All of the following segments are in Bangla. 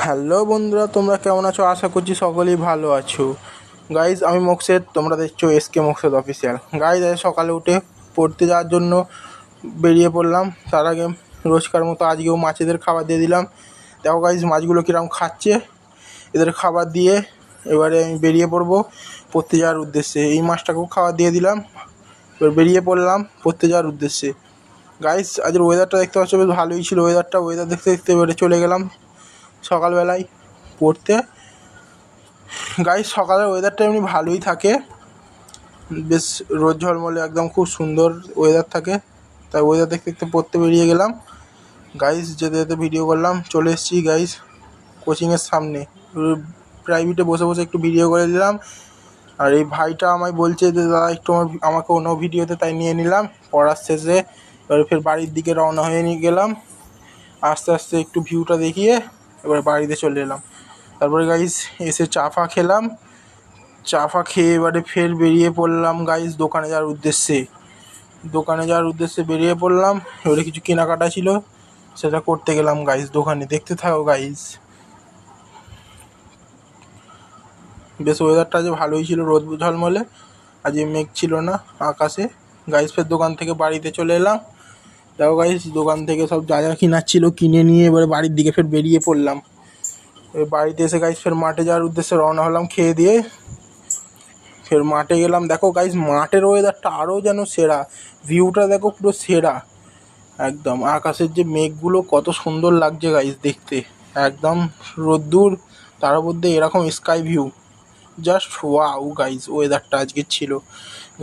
হ্যালো বন্ধুরা, তোমরা কেমন আছো? আশা করছি সকলেই ভালো আছো। গাইজ, আমি মোকসেদ, তোমরা দেখছো এসকে মোকসেদ অফিসিয়াল। গাইজ, আজ সকালে উঠে পড়তে যাওয়ার জন্য বেরিয়ে পড়লাম। তার আগে রোজকার মতো আজকেও মাছেদের খাবার দিয়ে দিলাম। দেখো গাইজ, মাছগুলো কীরকম খাচ্ছে। এদের খাবার দিয়ে এবারে আমি বেরিয়ে পড়বো পড়তে যাওয়ার উদ্দেশ্যে। এই মাছটাকেও খাবার দিয়ে দিলাম। এবার বেরিয়ে পড়লাম পড়তে যাওয়ার উদ্দেশ্যে। গাইজ, আজকের ওয়েদারটা দেখতে পাচ্ছ, বেশ ভালোই ছিল ওয়েদার দেখতে দেখতে এবারে চলে গেলাম সকালবেলায় পড়তে। গাইজ, সকালের ওয়েদারটা এমনি ভালোই থাকে, বেশ রোদ ঝলমলে একদম খুব সুন্দর ওয়েদার থাকে। তাই ওয়েদার দেখতে দেখতে পড়তে বেরিয়ে গেলাম। গাইজ, যেতে যেতে ভিডিও করলাম। চলে এসেছি গাইজ কোচিংয়ের সামনে, প্রাইভেটে বসে বসে একটু ভিডিও করে দিলাম। আর এই ভাইটা আমায় বলছে যে দাদা একটু আমাকে অন্য ভিডিওতে, তাই নিয়ে নিলাম। পড়ার শেষে এবারে ফের বাড়ির দিকে রওনা হয়ে নিয়ে গেলাম। আস্তে আস্তে একটু ভিউটা দেখিয়ে এবারে বাড়িতে চলে এলাম। তারপরে গাইজ এসে চা ফা খেলাম। চা ফা খেয়ে এবারে ফের বেরিয়ে পড়লাম গাইজ দোকানে যাওয়ার উদ্দেশ্যে বেরিয়ে পড়লাম। এবারে কিছু কেনাকাটা ছিল, সেটা করতে গেলাম গাইজ দোকানে। দেখতে থাকো গাইজ। বেশ ওয়েদারটা আজ ভালোই ছিল, রোদ ঝলমলে, আজ মেঘ ছিল না আকাশে। গাইজ, ফের দোকান থেকে বাড়িতে চলে এলাম। দেখো গাইজ, দোকান থেকে সব যা যা কেনার ছিল কিনে নিয়ে এবারে বাড়ির দিকে ফের বেরিয়ে পড়লাম। বাড়িতে এসে গাইজ ফের মাঠে যাওয়ার উদ্দেশ্যে রওনা হলাম খেয়ে দিয়ে। ফের মাঠে গেলাম। দেখো গাইজ, মাঠের ওয়েদারটা আরও যেন সেরা, ভিউটা দেখো পুরো সেরা একদম। আকাশের যে মেঘগুলো কত সুন্দর লাগছে গাইজ দেখতে, একদম রোদ্দুর, তার মধ্যে এরকম sky view, just wow guys ওয়েদারটা আজকে ছিল।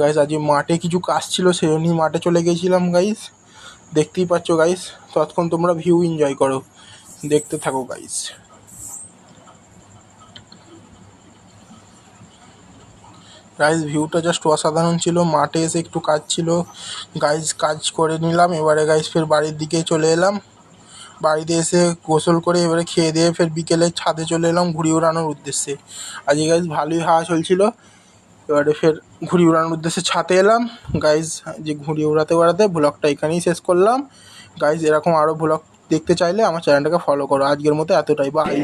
গাইজ, আজকে মাঠে কিছু কাজ ছিল, সেই জন্যই মাঠে চলে গেছিলাম গাইজ। দেখতেই পাচ্ছ গাইজ, ততক্ষণ তোমরা ভিউ এনজয় করো, দেখতে থাকো গাইজ। গাইজ, ভিউটা জাস্ট অসাধারণ ছিল। মাঠে এসে একটু কাজ ছিল গাইজ, কাজ করে নিলাম। এবারে গাইজ ফের বাড়ির দিকে চলে এলাম। বাড়িতে এসে গোসল করে এবারে খেয়ে দিয়ে ফের বিকেলে ছাদে চলে এলাম ঘুড়ি ওড়ানোর উদ্দেশ্যে। আজকে গাইজ ভালোই হাওয়া চলছিল। এবারে ফের ঘুড়ি ওড়ানোর উদ্দেশ্যে ছাদে এলাম গাইজ। যে ঘুড়ি ওড়াতে ওড়াতে ব্লগটা এখানেই শেষ করলাম গাইজ। এরকম আরও ব্লগ দেখতে চাইলে আমার চ্যানেলটাকে ফলো করো। আজকের মতো এতটাই, বাই।